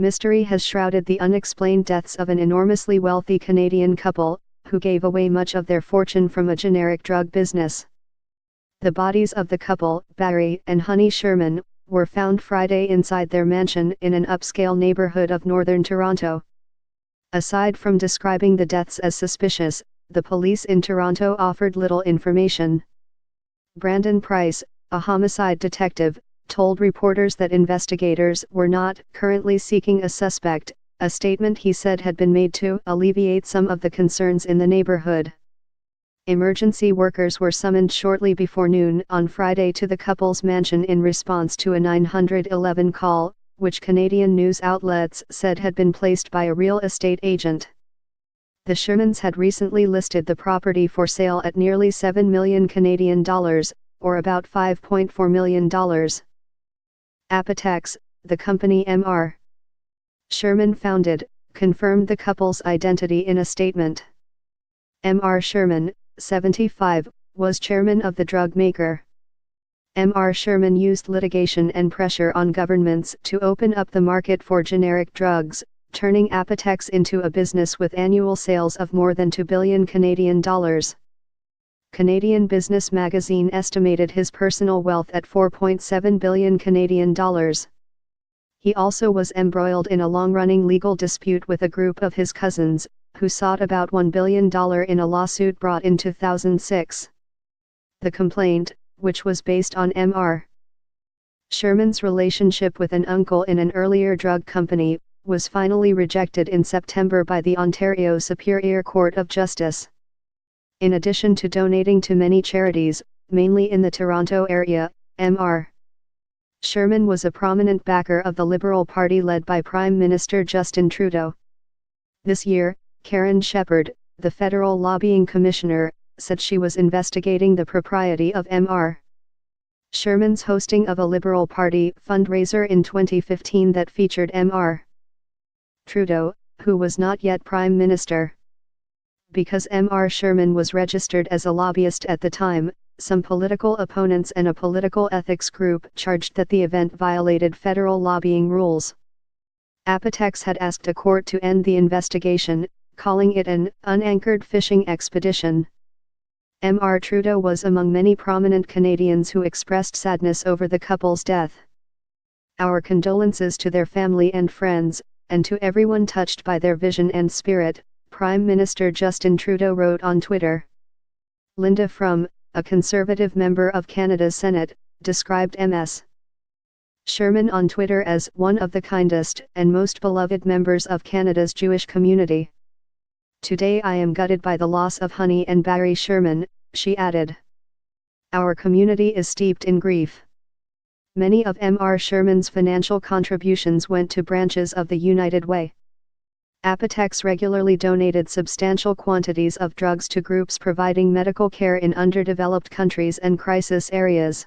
mystery has shrouded the unexplained deaths of an enormously wealthy Canadian couple, who gave away much of their fortune from a generic drug business. The bodies of the couple, Barry and Honey Sherman, were found Friday inside their mansion in an upscale neighborhood of northern Toronto. Aside from describing the deaths as suspicious, the police in Toronto offered little information. Brandon Price, a homicide detective, told reporters that investigators were not currently seeking a suspect, a statement he said had been made to alleviate some of the concerns in the neighborhood. Emergency workers were summoned shortly before noon on Friday to the couple's mansion in response to a 911 call, which Canadian news outlets said had been placed by a real estate agent. The Shermans had recently listed the property for sale at nearly $7 million Canadian dollars, or about $5.4 million. Apotex, the company M.R. Sherman founded, confirmed the couple's identity in a statement. M.R. Sherman, 75, was chairman of the drug maker. M.R. Sherman used litigation and pressure on governments to open up the market for generic drugs, turning Apotex into a business with annual sales of more than $2 billion Canadian dollars. Canadian Business Magazine estimated his personal wealth at $4.7 billion Canadian dollars. He also was embroiled in a long-running legal dispute with a group of his cousins, who sought about $1 billion in a lawsuit brought in 2006. The complaint, which was based on M.R. Sherman's relationship with an uncle in an earlier drug company, was finally rejected in September by the Ontario Superior Court of Justice. In addition to donating to many charities, mainly in the Toronto area, M.R. Sherman was a prominent backer of the Liberal Party led by Prime Minister Justin Trudeau. This year, Karen Shepherd, the federal lobbying commissioner, said she was investigating the propriety of M.R. Sherman's hosting of a Liberal Party fundraiser in 2015 that featured M.R. Trudeau, who was not yet Prime Minister. Because M.R. Sherman was registered as a lobbyist at the time, some political opponents and a political ethics group charged that the event violated federal lobbying rules. Apotex had asked a court to end the investigation, calling it an unanchored fishing expedition. M.R. Trudeau was among many prominent Canadians who expressed sadness over the couple's death. "Our condolences to their family and friends, and to everyone touched by their vision and spirit," Prime Minister Justin Trudeau wrote on Twitter. Linda Frum, a Conservative member of Canada's Senate, described M.S. Sherman on Twitter as one of the kindest and most beloved members of Canada's Jewish community. "Today I am gutted by the loss of Honey and Barry Sherman," she added. "Our community is steeped in grief." Many of M.R. Sherman's financial contributions went to branches of the United Way. Apotex regularly donated substantial quantities of drugs to groups providing medical care in underdeveloped countries and crisis areas.